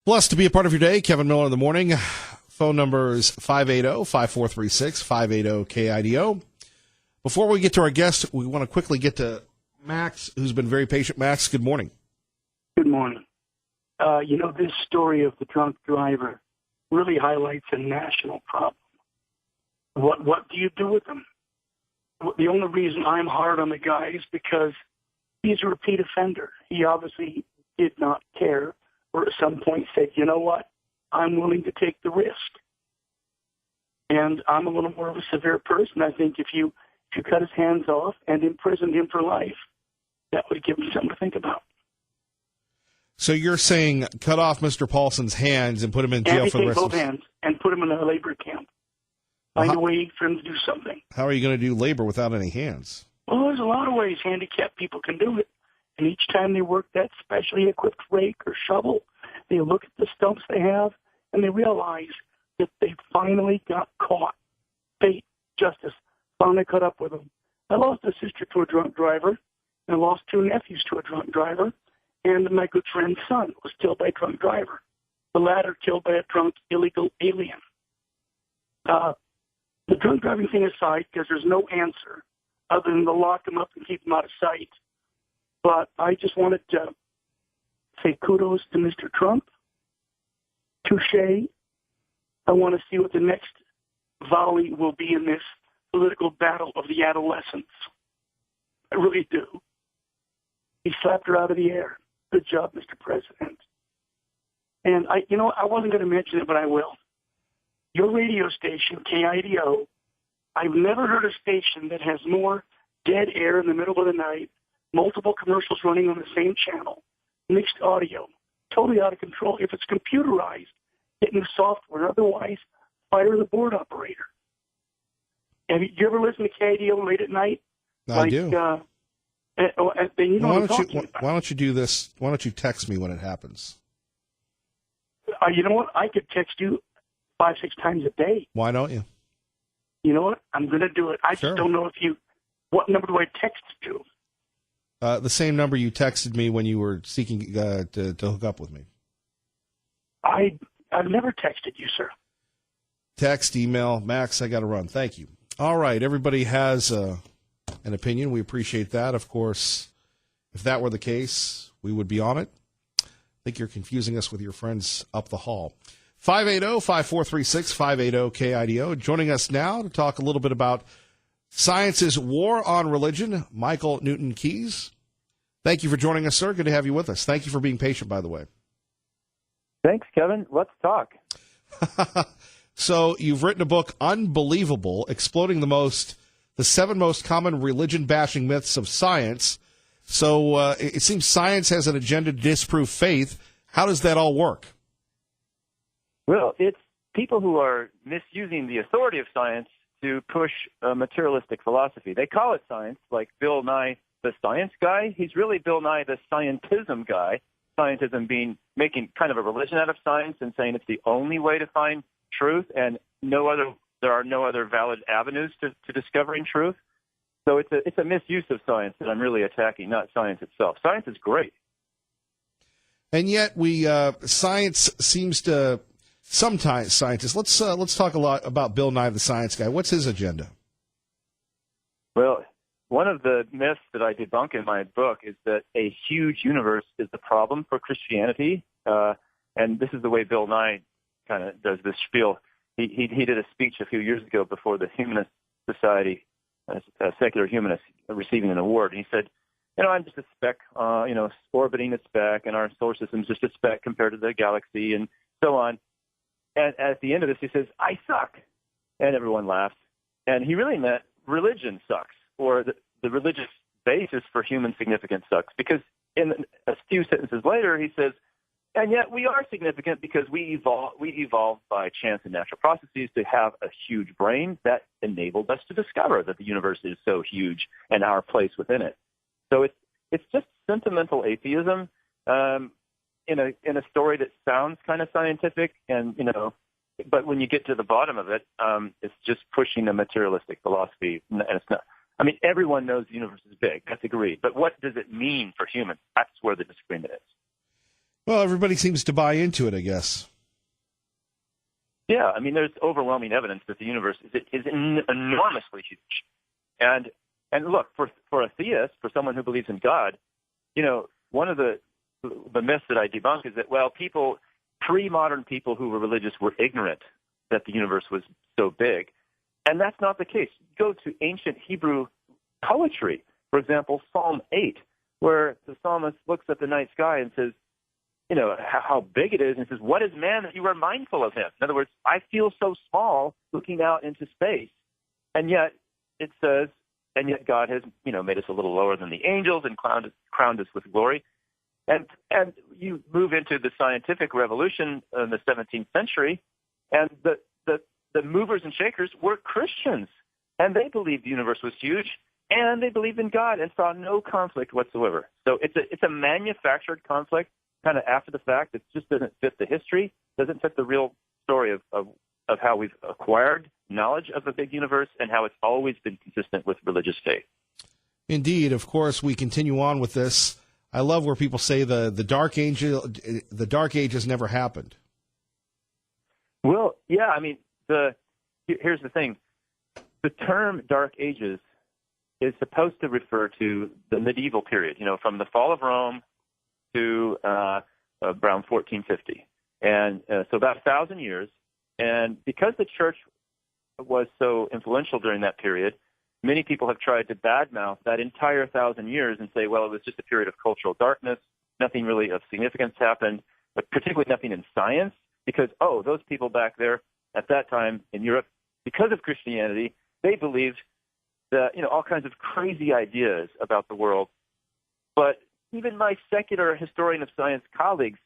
Blessed to be a part of your day. Kevin Miller in the morning. Phone number is 580-5436, 580-KIDO. Before we get to our guest, we want to quickly get to Max, who's been very patient. Max, good morning. Good morning. This story of the drunk driver really highlights a national problem. What do you do with them? The only reason I'm hard on the guy is because he's a repeat offender. He obviously did not care, or at some point said, you know what, I'm willing to take the risk. And I'm a little more of a severe person. I think if you cut his hands off and imprisoned him for life, that would give him something to think about. So you're saying cut off Mr. Paulson's hands and put him in jail for the rest of his life? Both hands and put him in a labor camp. Find a way for him to do something. How are you going to do labor without any hands? Well, there's a lot of ways handicapped people can do it. And each time they work that specially equipped rake or shovel, they look at the stumps they have, and they realize that they finally got caught. Fate, justice, finally caught up with them. I lost a sister to a drunk driver, and I lost two nephews to a drunk driver, and my good friend's son was killed by a drunk driver. The latter killed by a drunk illegal alien. The drunk driving thing aside, because there's no answer other than to lock him up and keep him out of sight. But I just wanted to say kudos to Mr. Trump. Touche. I want to see what the next volley will be in this political battle of the adolescents. I really do. He slapped her out of the air. Good job, Mr. President. And I wasn't going to mention it, but I will. Your radio station, KIDO, I've never heard a station that has more dead air in the middle of the night, multiple commercials running on the same channel, mixed audio, totally out of control. If it's computerized, get in the software. Otherwise, fire the board operator. Have you ever listened to KIDO late at night? I do. Why don't you do this? Why don't you text me when it happens? You know what? I could text you 5-6 times a day. Why don't you? You know what? I'm going to do it. I just don't know what number do I text to? The same number you texted me when you were seeking to hook up with me. I've never texted you, sir. Text, email, Max, I got to run. Thank you. All right, everybody has an opinion. We appreciate that. Of course, if that were the case, we would be on it. I think you're confusing us with your friends up the hall. 580-5436, 580-KIDO. Joining us now to talk a little bit about Science's War on Religion, Michael Newton Keys. Thank you for joining us, sir. Good to have you with us. Thank you for being patient, by the way. Thanks, Kevin. Let's talk. So you've written a book, Unbelievable, Exploding the 7 most common religion-bashing myths of science. So it seems science has an agenda to disprove faith. How does that all work? Well, it's people who are misusing the authority of science to push a materialistic philosophy. They call it science, like Bill Nye, the science guy. He's really Bill Nye, the scientism guy. Scientism being making kind of a religion out of science and saying it's the only way to find truth, and there are no other valid avenues to discovering truth. So it's a misuse of science that I'm really attacking, not science itself. Science is great. And yet science seems to, sometimes scientists, let's talk a lot about Bill Nye, the science guy. What's his agenda? Well, one of the myths that I debunk in my book is that a huge universe is the problem for Christianity. And this is the way Bill Nye kind of does this spiel. He did a speech a few years ago before the Humanist Society, secular humanists, receiving an award. And he said, I'm just a speck, orbiting a speck, and our solar system is just a speck compared to the galaxy, and so on. And at the end of this, he says, I suck. And everyone laughs. And he really meant religion sucks, or the religious basis for human significance sucks. Because in a few sentences later, he says, and yet we are significant because we evolved by chance and natural processes to have a huge brain that enabled us to discover that the universe is so huge and our place within it. So it's just sentimental atheism in a story that sounds kind of scientific, and but when you get to the bottom of it, it's just pushing a materialistic philosophy, and it's not. I mean, everyone knows the universe is big. That's agreed. But what does it mean for humans? That's where the disagreement is. Well, everybody seems to buy into it, I guess. Yeah, I mean, there's overwhelming evidence that the universe is enormously huge. And look, for a theist, for someone who believes in God, one of the myths that I debunk is that, well, pre-modern people who were religious were ignorant that the universe was so big. And that's not the case. Go to ancient Hebrew poetry, for example, Psalm 8, where the psalmist looks at the night sky and says, how big it is, and says, what is man that you are mindful of him? In other words, I feel so small looking out into space. And yet it says, and yet God has, made us a little lower than the angels and crowned us with glory. And you move into the scientific revolution in the 17th century, and the movers and shakers were Christians, and they believed the universe was huge, and they believed in God and saw no conflict whatsoever. So it's a manufactured conflict, kind of after the fact. It just doesn't fit the history, doesn't fit the real story of how we've acquired knowledge of the big universe and how it's always been consistent with religious faith. Indeed, of course, we continue on with this. I love where people say the Dark Ages never happened. Well, yeah, I mean, here's the thing. The term Dark Ages is supposed to refer to the medieval period, from the fall of Rome to around 1450. And so about 1,000 years. And because the church was so influential during that period, many people have tried to badmouth that entire 1,000 years and say, well, it was just a period of cultural darkness. Nothing really of significance happened, but particularly nothing in science, because, those people back there at that time in Europe, because of Christianity, they believed that, all kinds of crazy ideas about the world. But even my secular historian of science colleagues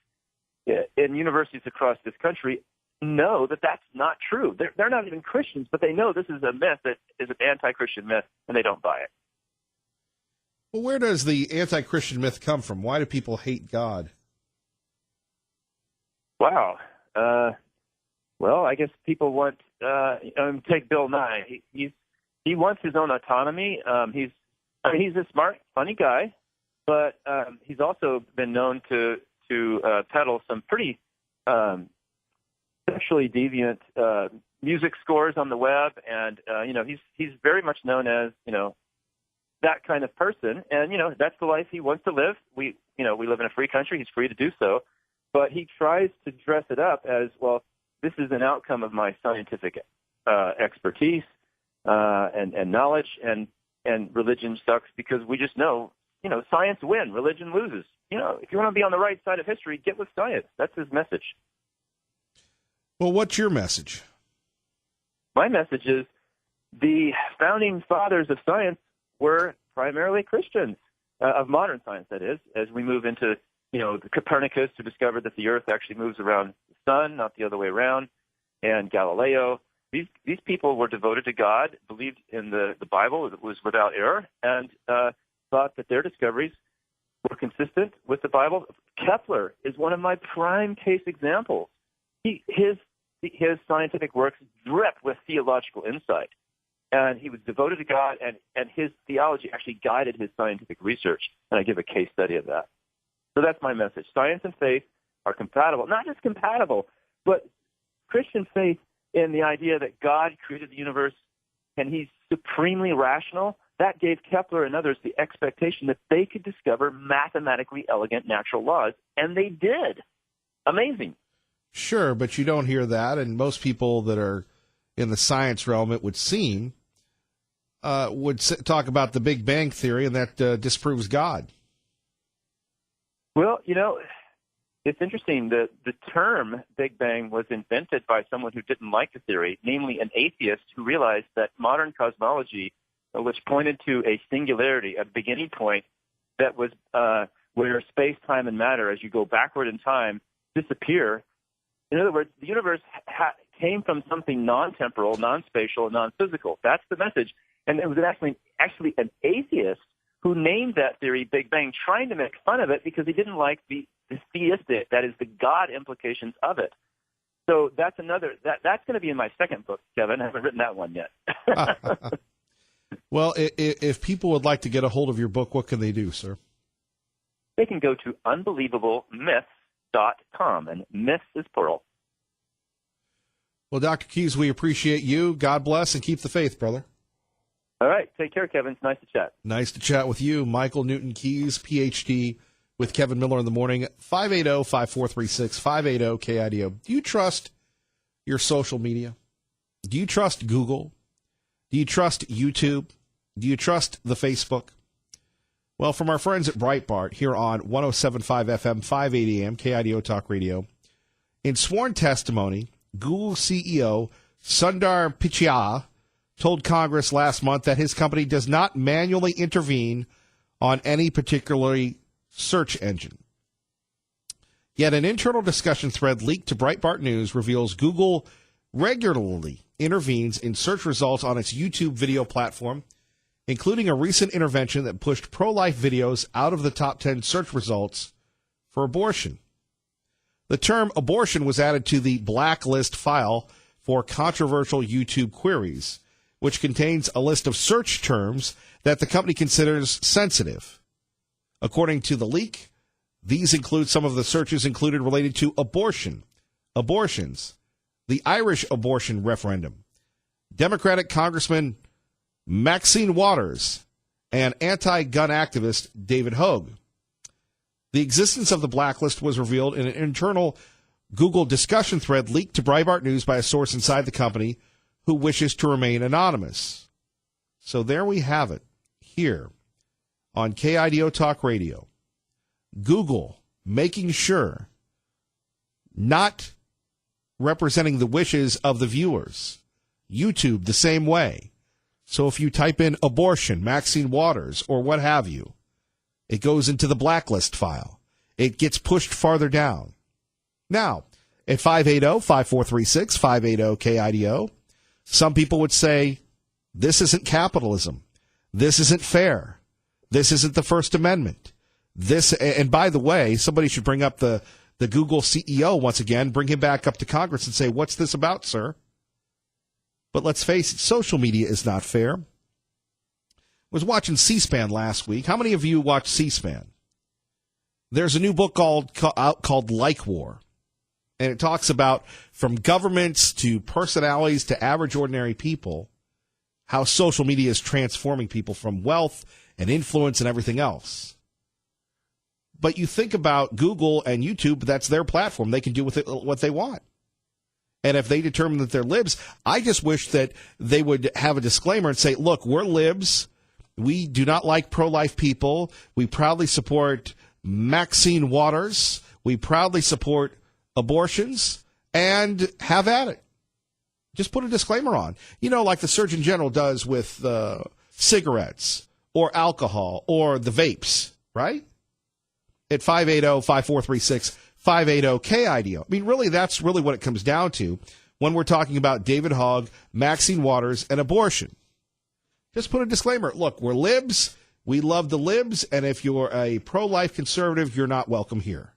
in universities across this country know that that's not true. They're not even Christians, but they know this is a myth that is an anti-Christian myth, and they don't buy it. Well, where does the anti-Christian myth come from? Why do people hate God? Wow. Well, I guess people want take Bill Nye. He wants his own autonomy. He's a smart, funny guy, but he's also been known to peddle some pretty sexually deviant music scores on the web, and he's very much known as that kind of person, and that's the life he wants to live. We live in a free country; he's free to do so, but he tries to dress it up as, well, this is an outcome of my scientific expertise and knowledge, and religion sucks because we just know science wins, religion loses. If you want to be on the right side of history, get with science. That's his message. Well, what's your message? My message is the founding fathers of science were primarily Christians, of modern science, that is, as we move into, the Copernicus, who discovered that the Earth actually moves around the sun, not the other way around, and Galileo. These people were devoted to God, believed in the Bible, it was without error, and thought that their discoveries were consistent with the Bible. Kepler is one of my prime case examples. His scientific works drip with theological insight, and he was devoted to God, and his theology actually guided his scientific research, and I give a case study of that. So that's my message. Science and faith are compatible, not just compatible, but Christian faith in the idea that God created the universe and he's supremely rational, that gave Kepler and others the expectation that they could discover mathematically elegant natural laws, and they did. Amazing. Sure, but you don't hear that, and most people that are in the science realm, it would seem, would talk about the Big Bang Theory, and that disproves God. Well, it's interesting that the term Big Bang was invented by someone who didn't like the theory, namely an atheist who realized that modern cosmology, which pointed to a singularity, a beginning point that was where space, time, and matter, as you go backward in time, disappear. In other words, the universe came from something non-temporal, non-spatial, and non-physical. That's the message. And it was actually an atheist who named that theory Big Bang, trying to make fun of it because he didn't like the theistic, that is, the God implications of it. So that's that's going to be in my second book, Kevin. I haven't written that one yet. Well, if people would like to get a hold of your book, what can they do, sir? They can go to Unbelievable Myths myths.com, and myths is plural. Well, Dr. Keys, we appreciate you. God bless and keep the faith, brother. All right. Take care, Kevin. It's nice to chat. Nice to chat with you. Michael Newton Keys, Ph.D., with Kevin Miller in the morning, 580-5436, 580-KIDO. Do you trust your social media? Do you trust Google? Do you trust YouTube? Do you trust the Facebook? Well, from our friends at Breitbart here on 107.5 FM, 580 AM, KIDO Talk Radio, in sworn testimony, Google CEO Sundar Pichai told Congress last month that his company does not manually intervene on any particular search engine. Yet an internal discussion thread leaked to Breitbart News reveals Google regularly intervenes in search results on its YouTube video platform, including a recent intervention that pushed pro-life videos out of the top 10 search results for abortion. The term abortion was added to the blacklist file for controversial YouTube queries, which contains a list of search terms that the company considers sensitive. According to the leak, these include some of the searches included related to abortion, abortions, the Irish abortion referendum, Democratic Congressman Maxine Waters, and anti-gun activist David Hogg. The existence of the blacklist was revealed in an internal Google discussion thread leaked to Breitbart News by a source inside the company who wishes to remain anonymous. So there we have it, here on KIDO Talk Radio. Google making sure, not representing the wishes of the viewers. YouTube the same way. So if you type in abortion, Maxine Waters, or what have you, it goes into the blacklist file. It gets pushed farther down. Now, at 580-5436, 580-KIDO, some people would say, this isn't capitalism. This isn't fair. This isn't the First Amendment. This, and by the way, somebody should bring up the Google CEO once again, bring him back up to Congress and say, what's this about, sir? But let's face it, social media is not fair. Was watching C-SPAN last week. How many of you watch C-SPAN? There's a new book called Like War, and it talks about from governments to personalities to average ordinary people, how social media is transforming people from wealth and influence and everything else. But you think about Google and YouTube, that's their platform. They can do with it what they want. And if they determine that they're libs, I just wish that they would have a disclaimer and say, look, we're libs. We do not like pro-life people. We proudly support Maxine Waters. We proudly support abortions, and have at it. Just put a disclaimer on. You know, like the Surgeon General does with cigarettes or alcohol or the vapes, right? At 580-5436, 580-KIDO. I mean, really, that's really what it comes down to when we're talking about David Hogg, Maxine Waters, and abortion. Just put a disclaimer. Look, we're libs. We love the libs. And if you're a pro-life conservative, you're not welcome here.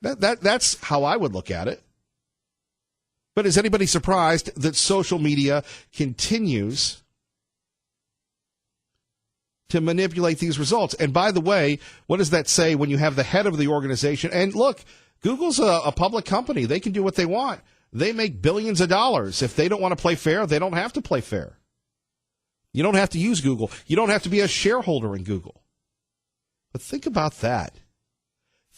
That's how I would look at it. But is anybody surprised that social media continues to manipulate these results? And by the way, what does that say when you have the head of the organization? And look, Google's a public company. They can do what they want. They make billions of dollars. If they don't want to play fair, they don't have to play fair. You don't have to use Google. You don't have to be a shareholder in Google. But think about that.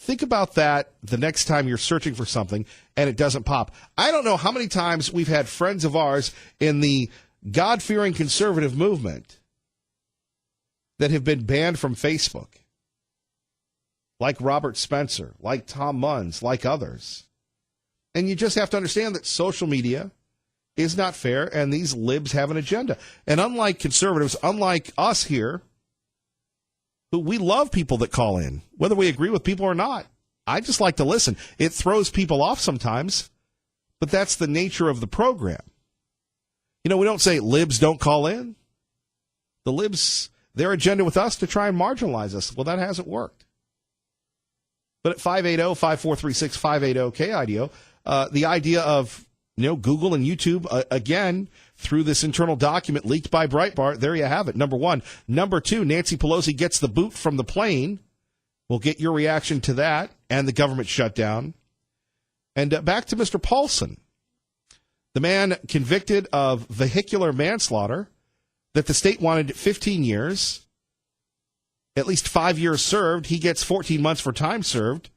Think about that the next time you're searching for something and it doesn't pop. I don't know how many times we've had friends of ours in the God-fearing conservative movement that have been banned from Facebook, like Robert Spencer, like Tom Munns, like others. And you just have to understand that social media is not fair, and these libs have an agenda. And unlike conservatives, unlike us here, who we love people that call in, whether we agree with people or not. I just like to listen. It throws people off sometimes, but that's the nature of the program. You know, we don't say libs don't call in. The libs, their agenda with us to try and marginalize us. Well, that hasn't worked. But at 580-5436, 580-KIDO, the idea of, Google and YouTube, again, through this internal document leaked by Breitbart, there you have it, number one. Number two, Nancy Pelosi gets the boot from the plane. We'll get your reaction to that and the government shutdown. And back to Mr. Paulson, the man convicted of vehicular manslaughter that the state wanted 15 years, at least 5 years served. He gets 14 months for time served,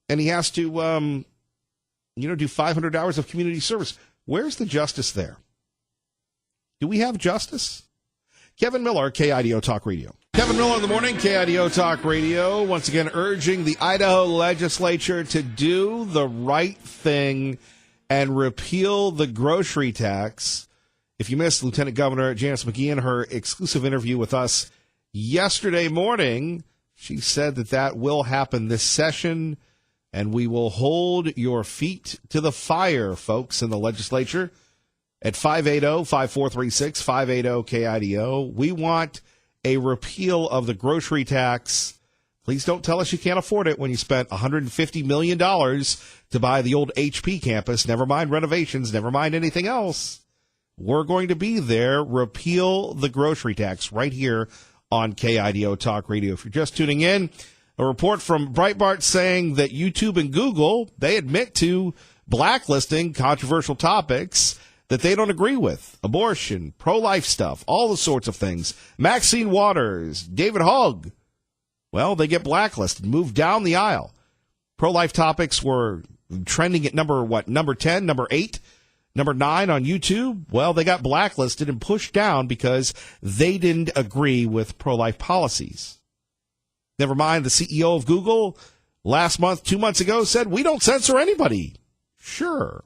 and he has to, do 500 hours of community service. Where's the justice there? Do we have justice? Kevin Miller, KIDO Talk Radio. Kevin Miller in the morning, KIDO Talk Radio, once again urging the Idaho legislature to do the right thing and repeal the grocery tax. If you missed Lieutenant Governor Janice McGee in her exclusive interview with us yesterday morning, she said that will happen this session, and we will hold your feet to the fire, folks, in the legislature at 580-5436, 580-KIDO. We want a repeal of the grocery tax. Please don't tell us you can't afford it when you spent $150 million to buy the old HP campus. Never mind renovations, never mind anything else. We're going to be there. Repeal the grocery tax right here on KIDO Talk Radio. If you're just tuning in, a report from Breitbart saying that YouTube and Google, they admit to blacklisting controversial topics that they don't agree with. Abortion, pro-life stuff, all the sorts of things. Maxine Waters, David Hogg, well, they get blacklisted, moved down the aisle. Pro-life topics were trending at number 10, number 8, number 9 on YouTube. Well, they got blacklisted and pushed down because they didn't agree with pro-life policies. Never mind, the CEO of Google last month, 2 months ago, said, we don't censor anybody. Sure.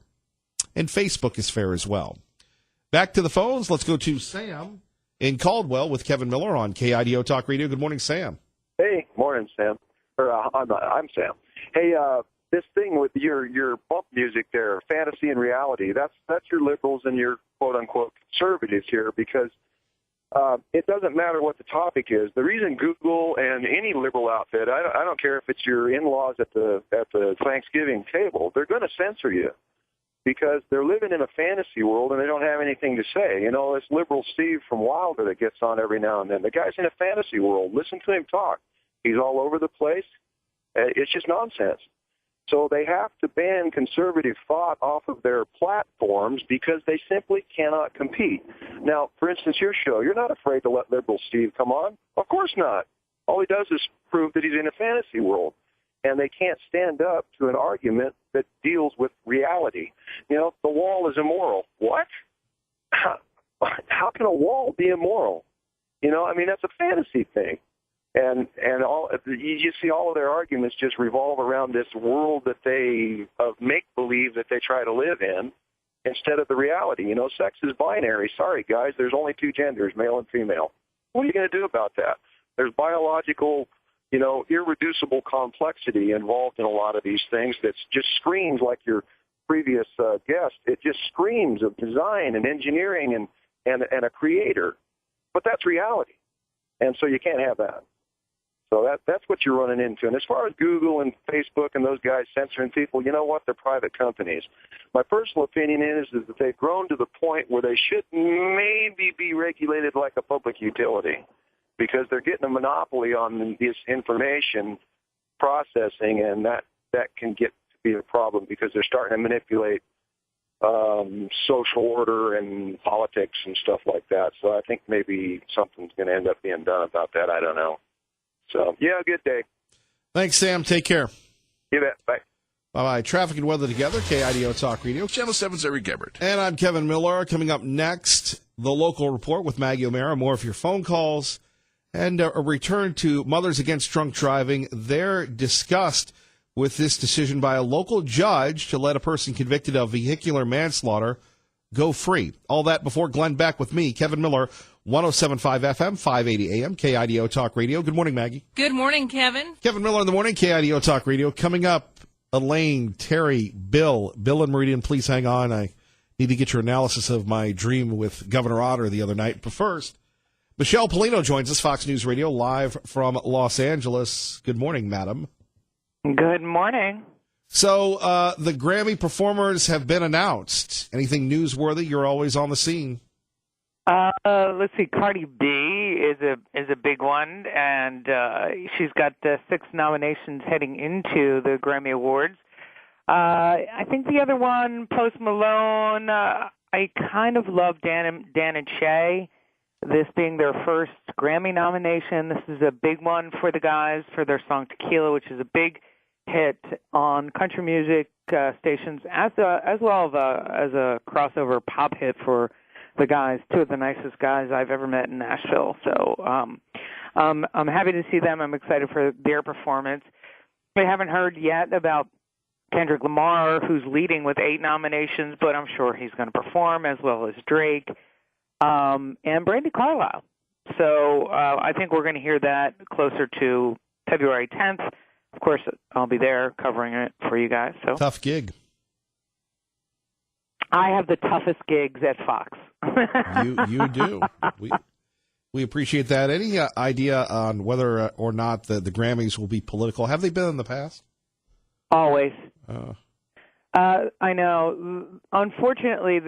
And Facebook is fair as well. Back to the phones. Let's go to Sam in Caldwell with Kevin Miller on KIDO Talk Radio. Good morning, Sam. Hey, morning, Sam. I'm Sam. Hey, this thing with your bump music there, fantasy and reality, that's your liberals and your quote-unquote conservatives here, because it doesn't matter what the topic is. The reason Google and any liberal outfit, I don't care if it's your in-laws at the Thanksgiving table, they're going to censor you because they're living in a fantasy world and they don't have anything to say. You know, this liberal Steve from Wilder that gets on every now and then, the guy's in a fantasy world. Listen to him talk. He's all over the place. It's just nonsense. So they have to ban conservative thought off of their platforms because they simply cannot compete. Now, for instance, your show, you're not afraid to let liberal Steve come on? Of course not. All he does is prove that he's in a fantasy world. And they can't stand up to an argument that deals with reality. You know, the wall is immoral. What? How can a wall be immoral? You know, I mean, that's a fantasy thing. And all you see all of their arguments just revolve around this world that they of make-believe that they try to live in instead of the reality. You know, sex is binary. Sorry, guys, there's only two genders, male and female. What are you going to do about that? There's biological, irreducible complexity involved in a lot of these things that just screams, like your previous guest, it just screams of design and engineering and a creator. But that's reality. And so you can't have that. So that's what you're running into. And as far as Google and Facebook and those guys censoring people, you know what? They're private companies. My personal opinion is that they've grown to the point where they should maybe be regulated like a public utility because they're getting a monopoly on this information processing, and that can get to be a problem because they're starting to manipulate social order and politics and stuff like that. So I think maybe something's going to end up being done about that. I don't know. So, yeah, good day. Thanks, Sam. Take care. You bet. Bye. Bye-bye. Traffic and weather together, KIDO Talk Radio. Channel 7's Eric Gebert. And I'm Kevin Miller. Coming up next, the local report with Maggie O'Mara. More of your phone calls and a return to Mothers Against Drunk Driving. They're discussed with this decision by a local judge to let a person convicted of vehicular manslaughter go free. All that before Glenn Beck with me, Kevin Miller, 107.5 FM, 580 AM, KIDO Talk Radio. Good morning, Maggie. Good morning, Kevin. Kevin Miller in the morning, KIDO Talk Radio. Coming up, Elaine, Terry, Bill and Meridian, please hang on. I need to get your analysis of my dream with Governor Otter the other night. But first, Michelle Polino joins us, Fox News Radio, live from Los Angeles. Good morning, madam. Good morning. So the Grammy performers have been announced. Anything newsworthy? You're always on the scene. Let's see. Cardi B is a big one, and she's got 6 nominations heading into the Grammy Awards. I think the other one, Post Malone. I kind of love Dan and Shay. This being their first Grammy nomination, this is a big one for the guys for their song Tequila, which is a big hit on country music stations, as well as a crossover pop hit for the guys, 2 of the nicest guys I've ever met in Nashville. So I'm happy to see them. I'm excited for their performance. I haven't heard yet about Kendrick Lamar, who's leading with 8 nominations, but I'm sure he's going to perform, as well as Drake and Brandi Carlile. So I think we're going to hear that closer to February 10th. Of course, I'll be there covering it for you guys. So Tough gig. I have the toughest gigs at Fox. You do. We appreciate that. Any idea on whether or not the Grammys will be political? Have they been in the past? Always. I know. Unfortunately,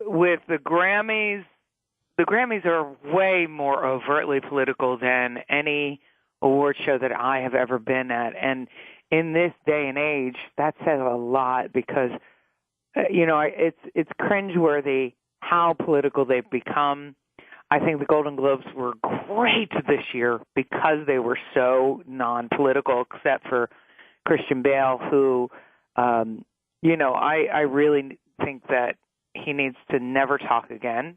with the Grammys are way more overtly political than any award show that I have ever been at. And in this day and age, that says a lot because, it's cringeworthy how political they've become. I think the Golden Globes were great this year because they were so non-political, except for Christian Bale, who, I really think that he needs to never talk again,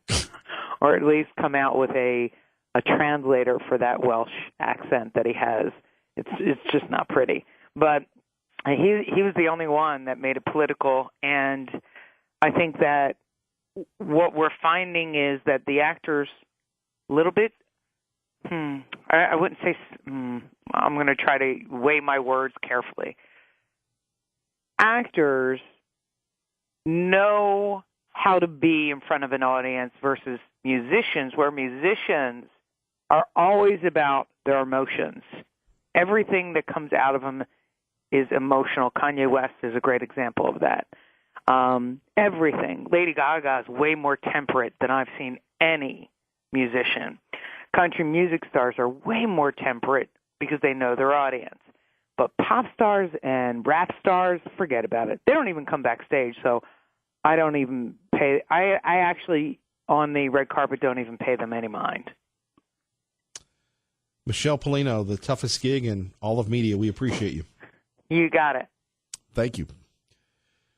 or at least come out with a translator for that Welsh accent that he has. It's just not pretty. But he was the only one that made it political, and I think that what we're finding is that the actors a little bit I wouldn't say I'm going to try to weigh my words carefully. Actors know how to be in front of an audience versus musicians, where musicians are always about their emotions. Everything that comes out of them is emotional. Kanye West is a great example of that. Everything. Lady Gaga is way more temperate than I've seen any musician. Country music stars are way more temperate because they know their audience. But pop stars and rap stars, forget about it. They don't even come backstage, so I don't even pay. I actually, on the red carpet, don't even pay them any mind. Michelle Polino, the toughest gig in all of media. We appreciate you. You got it. Thank you.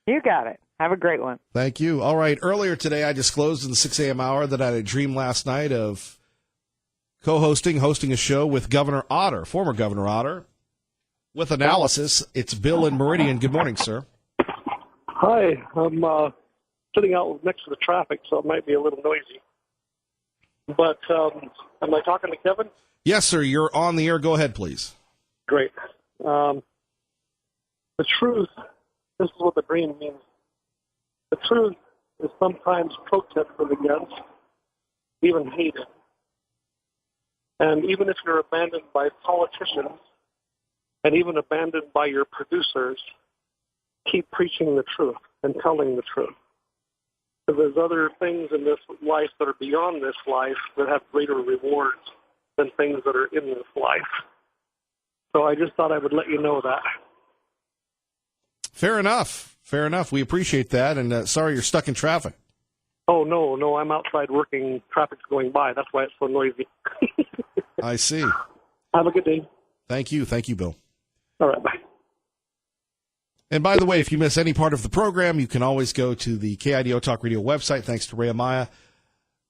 You got it. Have a great one. Thank you. All right. Earlier today, I disclosed in the 6 a.m. hour that I had a dream last night of hosting a show with Governor Otter, former Governor Otter, with analysis. It's Bill in Meridian. Good morning, sir. Hi. I'm sitting out next to the traffic, so it might be a little noisy. But am I talking to Kevin? Yes, sir. You're on the air. Go ahead, please. Great. The truth, this is what the dream means. The truth is sometimes protested against, even hated. And even if you're abandoned by politicians and even abandoned by your producers, keep preaching the truth and telling the truth. Because there's other things in this life that are beyond this life that have greater rewards than things that are in this life. So I just thought I would let you know that. Fair enough. Fair enough. We appreciate that. And sorry you're stuck in traffic. Oh, no, I'm outside working. Traffic's going by. That's why it's so noisy. I see. Have a good day. Thank you. Thank you, Bill. All right, bye. And by the way, if you miss any part of the program, you can always go to the KIDO Talk Radio website, thanks to Ray Amaya.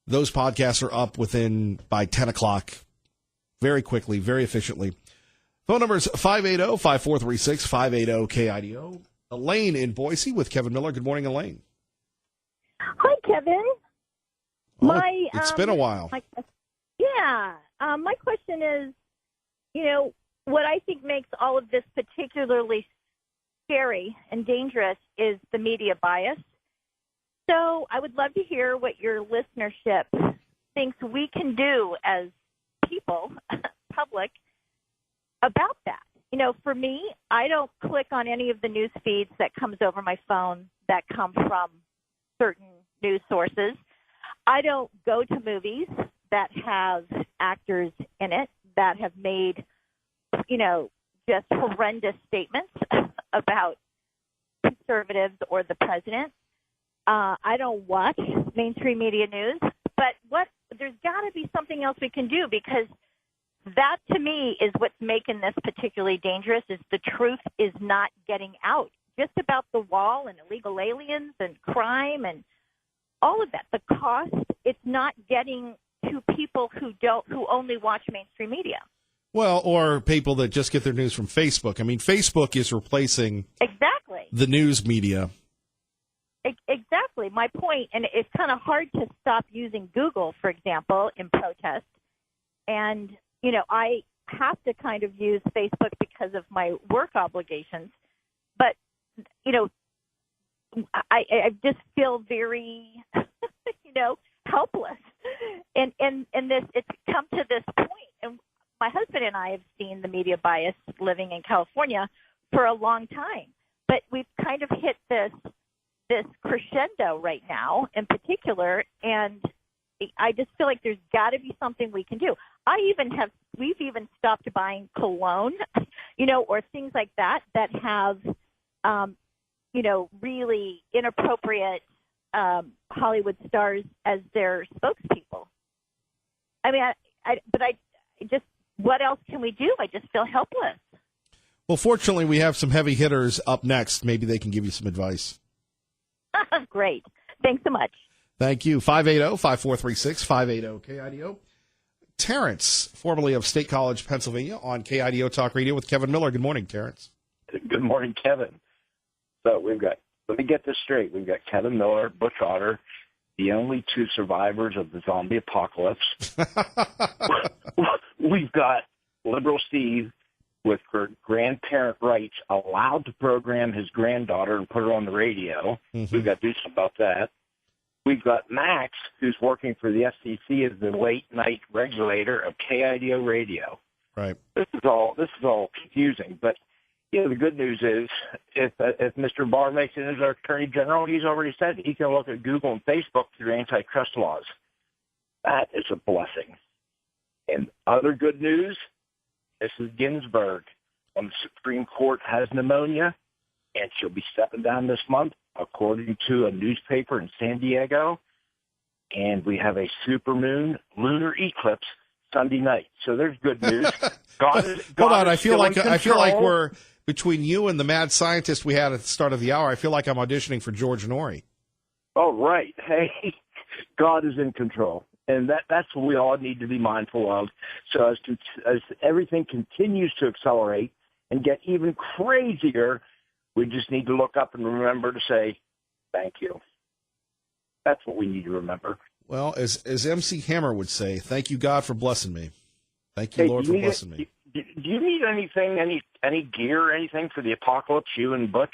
Those podcasts are up by 10 o'clock, very quickly, very efficiently. Phone number is 580-5436, 580-KIDO. Elaine in Boise with Kevin Miller. Good morning, Elaine. Hi, Kevin. It's been a while. My question is, what I think makes all of this particularly scary and dangerous is the media bias. So I would love to hear what your listenership thinks we can do as people, public, about that. For me, I don't click on any of the news feeds that comes over my phone that come from certain news sources. I don't go to movies that have actors in it that have made, just horrendous statements about conservatives or the president. I don't watch mainstream media news, but there's got to be something else we can do, because that, to me, is what's making this particularly dangerous, is the truth is not getting out. Just about the wall and illegal aliens and crime and all of that. The cost, it's not getting to people who only watch mainstream media. Well, or people that just get their news from Facebook. I mean, Facebook is replacing Exactly. the news media. Exactly. My point, and it's kind of hard to stop using Google, for example, in protest. And, I have to kind of use Facebook because of my work obligations. But, I just feel very, helpless. And it's come to this point. And my husband and I have seen the media bias living in California for a long time. But we've kind of hit this crescendo right now in particular, and I just feel like there's got to be something we can do. We've even stopped buying cologne, or things like that have, really inappropriate Hollywood stars as their spokespeople. I mean, what else can we do? I just feel helpless. Well, fortunately, we have some heavy hitters up next. Maybe they can give you some advice. Great. Thanks so much. Thank you. 580-5436, 580-KIDO. Terrence, formerly of State College, Pennsylvania, on KIDO Talk Radio with Kevin Miller. Good morning, Terrence. Good morning, Kevin. So let me get this straight. We've got Kevin Miller, Butch Otter, the only two survivors of the zombie apocalypse. We've got Liberal Steve with grandparent rights allowed to program his granddaughter and put her on the radio. Mm-hmm. We've got to do something about that. We've got Max, who's working for the FCC as the late-night regulator of KIDO Radio. Right. This is all confusing, but the good news is if Mr. Barr makes it as our Attorney General, he's already said he can look at Google and Facebook through antitrust laws. That is a blessing. And other good news, Mrs. Ginsburg on the Supreme Court has pneumonia, and she'll be stepping down this month, according to a newspaper in San Diego. And we have a supermoon lunar eclipse Sunday night. So there's good news. Hold on, I feel like we're between you and the mad scientist we had at the start of the hour. I feel like I'm auditioning for George Norrie. Oh, right. Hey, God is in control. And that's what we all need to be mindful of. So as everything continues to accelerate and get even crazier, we just need to look up and remember to say, thank you. That's what we need to remember. Well, as MC Hammer would say, thank you, God, for blessing me. Thank you, Lord, for blessing me. Do you need anything, any gear or anything for the apocalypse, you and Butch?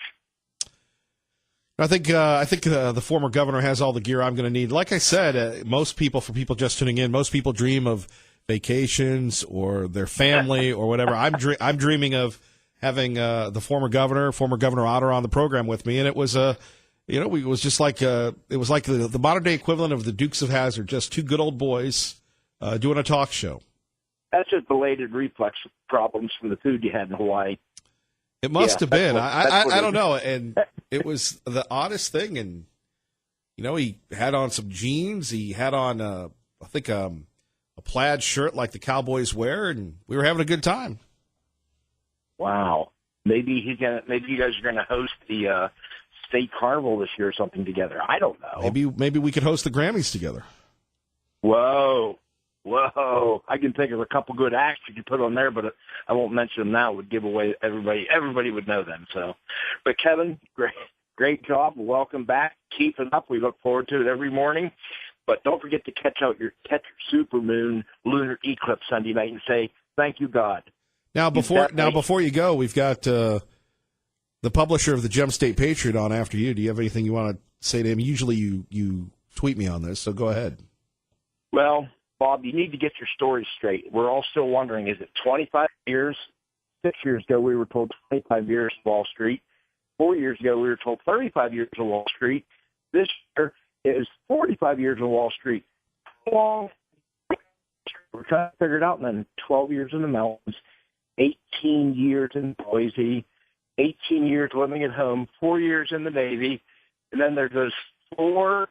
I think the former governor has all the gear I'm going to need. Like I said, for people just tuning in, most people dream of vacations or their family or whatever. I'm dreaming of having the former Governor Otter on the program with me, and it was it was just like it was like the modern day equivalent of the Dukes of Hazzard, just two good old boys doing a talk show. That's just belated reflux problems from the food you had in Hawaii. It must have been. I don't know. And it was the oddest thing. And, he had on some jeans. He had on, I think, a plaid shirt like the Cowboys wear. And we were having a good time. Wow. Maybe you guys are going to host the state carnival this year or something together. I don't know. Maybe we could host the Grammys together. Whoa. I can think of a couple good acts you could put on there, but I won't mention them now. It would give away everybody. Everybody would know them. So, but Kevin, great job. Welcome back. Keep it up. We look forward to it every morning. But don't forget to catch your supermoon lunar eclipse Sunday night and say, thank you, God. Now, before you go, we've got the publisher of the Gem State Patriot on after you. Do you have anything you want to say to him? Usually you tweet me on this, so go ahead. Well, Bob, you need to get your story straight. We're all still wondering, is it 25 years? 6 years ago, we were told 25 years of Wall Street. 4 years ago, we were told 35 years of Wall Street. This year, It was 45 years on Wall Street. Long. We're trying to figure it out, and then 12 years in the mountains, 18 years in Boise, 18 years living at home, 4 years in the Navy, and then there's those 4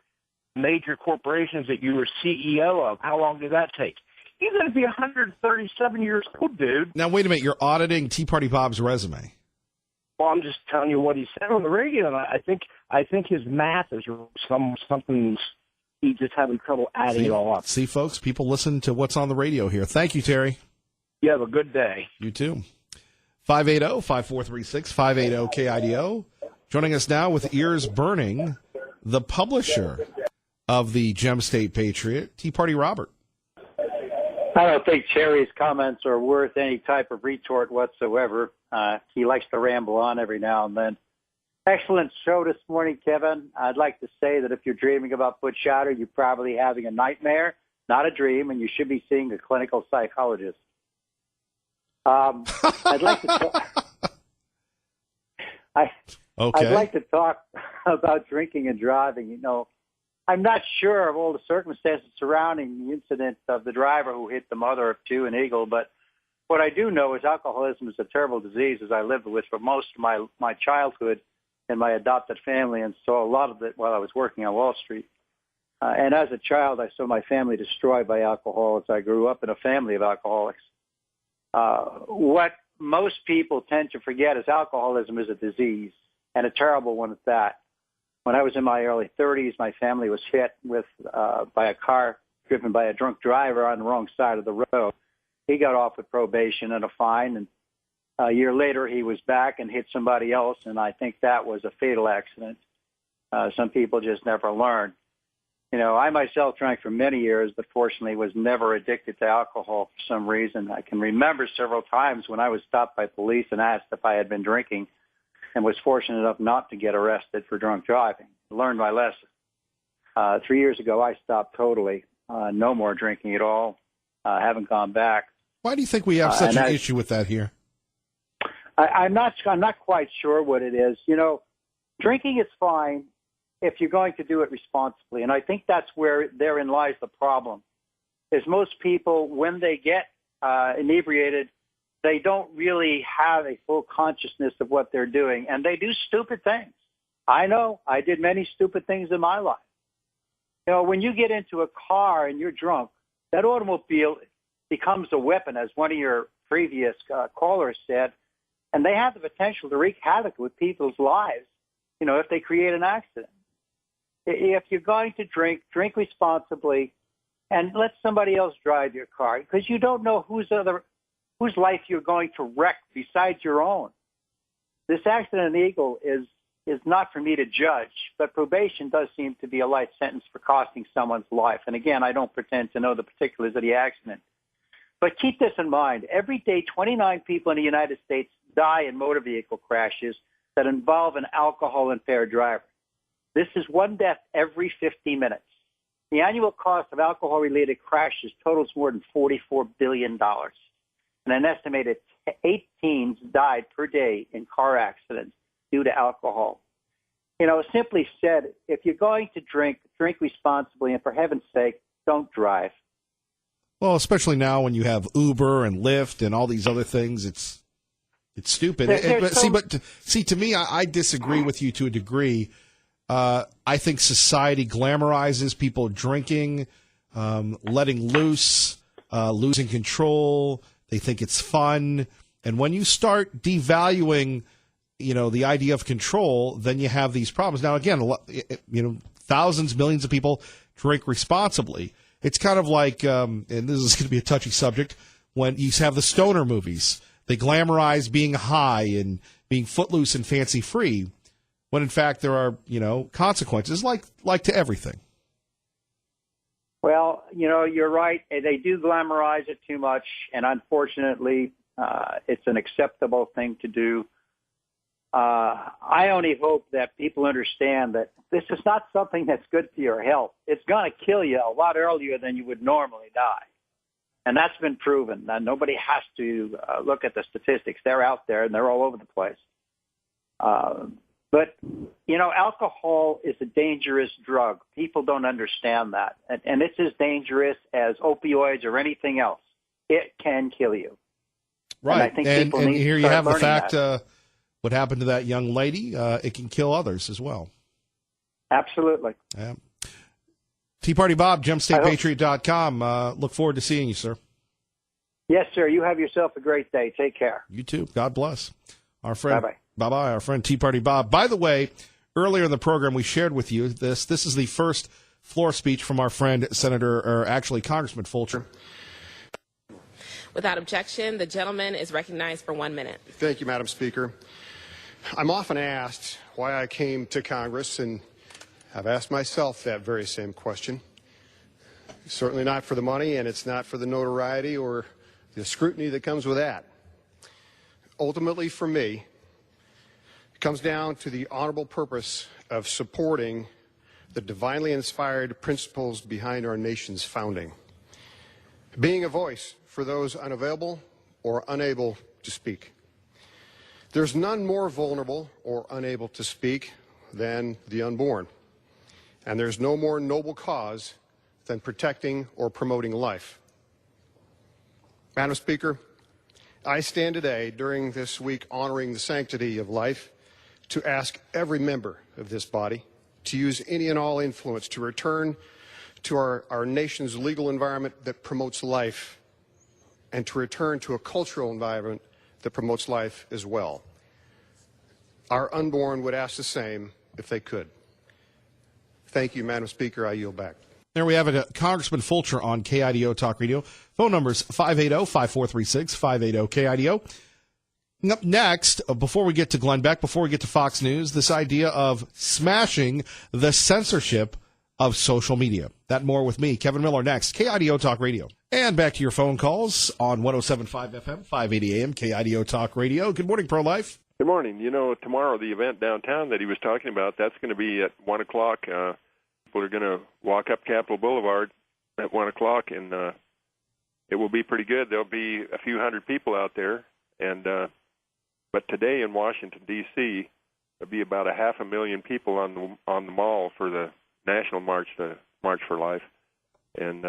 major corporations that you were CEO of. How long did that take? You're going to be 137 years old, dude. Now, wait a minute. You're auditing Tea Party Bob's resume. Well, I'm just telling you what he said on the radio, and I think his math is something he's just having trouble adding it all up. See, folks, people listen to what's on the radio here. Thank you, Terry. You have a good day. You too. 580-5436, 580-KIDO. Joining us now with ears burning, the publisher of the Gem State Patriot, Tea Party Robert. I don't think Terry's comments are worth any type of retort whatsoever. He likes to ramble on every now and then. Excellent show this morning, Kevin. I'd like to say that if you're dreaming about Butch Shatter, you're probably having a nightmare, not a dream, and you should be seeing a clinical psychologist. I'd like to I'd like to talk about drinking and driving. You know, I'm not sure of all the circumstances surrounding the incident of the driver who hit the mother of 2 in Eagle, but what I do know is alcoholism is a terrible disease, as I lived with for most of my childhood in my adopted family, and saw a lot of it while I was working on Wall Street. And as a child, I saw my family destroyed by alcohol as I grew up in a family of alcoholics. What most people tend to forget is alcoholism is a disease, and a terrible one at that. When I was in my early 30s, my family was hit by a car driven by a drunk driver on the wrong side of the road. He got off with probation and a fine, and a year later he was back and hit somebody else, and I think that was a fatal accident. Some people just never learn. You know, I myself drank for many years, but fortunately was never addicted to alcohol for some reason. I can remember several times when I was stopped by police and asked if I had been drinking, and was fortunate enough not to get arrested for drunk driving. I learned my lesson. 3 years ago, I stopped totally. No more drinking at all. Haven't gone back. Why do you think we have such an issue with that here? I'm not quite sure what it is. You know, drinking is fine if you're going to do it responsibly, and I think that's where therein lies the problem. Is most people, when they get inebriated, they don't really have a full consciousness of what they're doing, and they do stupid things. I know. I did many stupid things in my life. You know, when you get into a car and you're drunk, that automobile becomes a weapon, as one of your previous callers said, and they have the potential to wreak havoc with people's lives, you know, if they create an accident. If you're going to drink, drink responsibly, and let somebody else drive your car, because you don't know whose life you're going to wreck besides your own. This accident in Eagle is not for me to judge, but probation does seem to be a light sentence for costing someone's life. And again, I don't pretend to know the particulars of the accident. But keep this in mind. Every day, 29 people in the United States die in motor vehicle crashes that involve an alcohol-impaired driver. This is one death every 50 minutes. The annual cost of alcohol-related crashes totals more than $44 billion. And an estimated 8 teens died per day in car accidents due to alcohol. You know, simply said, if you're going to drink, drink responsibly, and for heaven's sake, don't drive. Well, especially now when you have Uber and Lyft and all these other things, it's stupid. To me, I disagree with you to a degree. I think society glamorizes people drinking, letting loose, losing control. They think it's fun. And when you start devaluing, you know, the idea of control, then you have these problems. Now, again, you know, thousands, millions of people drink responsibly. It's kind of like, and this is going to be a touchy subject, when you have the stoner movies. They glamorize being high and being footloose and fancy free, when in fact there are, you know, consequences like to everything. Well, you know, you're right. They do glamorize it too much, and unfortunately, it's an acceptable thing to do. I only hope that people understand that this is not something that's good for your health. It's going to kill you a lot earlier than you would normally die. And that's been proven. Now, nobody has to look at the statistics. They're out there, and they're all over the place. But, alcohol is a dangerous drug. People don't understand that. And it's as dangerous as opioids or anything else. It can kill you. Right. And I think people need here to you have the learning fact, that. what happened to that young lady, it can kill others as well. Absolutely. Yeah. Tea Party Bob, JumpStatePatriot.com. Look forward to seeing you, sir. Yes, sir. You have yourself a great day. Take care. You too. God bless. Our friend, Bye-bye. Bye-bye, our friend Tea Party Bob. By the way, earlier in the program we shared with you this. This is the first floor speech from our friend Congressman Fulcher. Without objection, the gentleman is recognized for 1 minute. Thank you, Madam Speaker. I'm often asked why I came to Congress, and I've asked myself that very same question. Certainly not for the money, and it's not for the notoriety or the scrutiny that comes with that. Ultimately, for me, it comes down to the honorable purpose of supporting the divinely inspired principles behind our nation's founding. Being a voice for those unavailable or unable to speak. There's none more vulnerable or unable to speak than the unborn. And there's no more noble cause than protecting or promoting life. Madam Speaker, I stand today during this week honoring the sanctity of life to ask every member of this body to use any and all influence to return to our nation's legal environment that promotes life and to return to a cultural environment that promotes life as well. Our unborn would ask the same if they could. Thank you, Madam Speaker. I yield back. There we have it, Congressman Fulcher on KIDO Talk Radio. Phone numbers 580-5436, 580-KIDO. Up next, before we get to Glenn Beck, before we get to Fox News, this idea of smashing the censorship of social media. That more with me, Kevin Miller, next. KIDO Talk Radio. And back to your phone calls on 107.5 FM, 580 AM, KIDO Talk Radio. Good morning, Pro-Life. Good morning. Tomorrow the event downtown that he was talking about, that's going to be at 1 o'clock. People are going to walk up Capitol Boulevard at 1 o'clock, and it will be pretty good. There'll be a few hundred people out there. But today in Washington, D.C., there'll be about 500,000 people on the mall for the National March for Life. And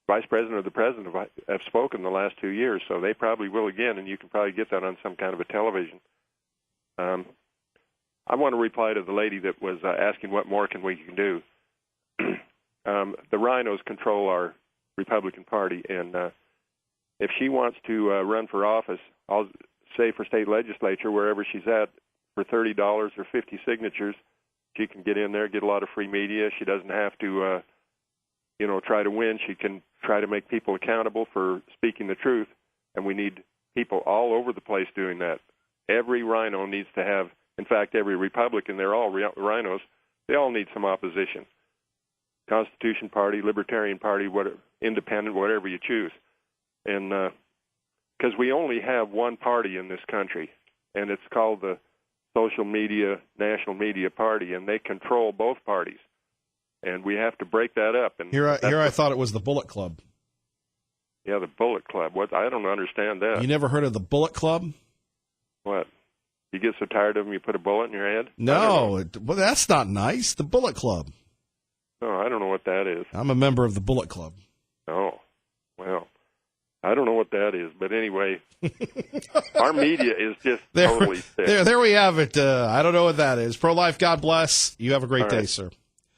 Vice President or the President have spoken the last 2 years, so they probably will again, and you can probably get that on some kind of a television. I want to reply to the lady that was asking what more we can do. The rhinos control our Republican Party, and if she wants to run for office, I'll say for state legislature, wherever she's at, for $30 or 50 signatures, she can get in there, get a lot of free media. She doesn't have to, try to win. She can try to make people accountable for speaking the truth, and we need people all over the place doing that. Every rhino needs to have, in fact, every Republican, they're all rhinos, they all need some opposition. Constitution Party, Libertarian Party, Independent, whatever you choose. And because we only have one party in this country, and it's called the Social Media, National Media Party, and they control both parties. And we have to break that up. And Here I thought it was the Bullet Club. Yeah, the Bullet Club. I don't understand that. You never heard of the Bullet Club? What? You get so tired of them, you put a bullet in your head? No, well, that's not nice. The Bullet Club. No, I don't know what that is. I'm a member of the Bullet Club. Oh, well, I don't know what that is. But anyway, our media is just totally sick. There we have it. I don't know what that is. Pro-life, God bless. You have a great day, sir.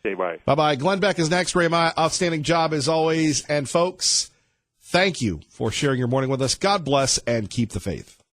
Okay, bye. Bye-bye. Glenn Beck is next. Ray, my outstanding job as always. And folks, thank you for sharing your morning with us. God bless and keep the faith.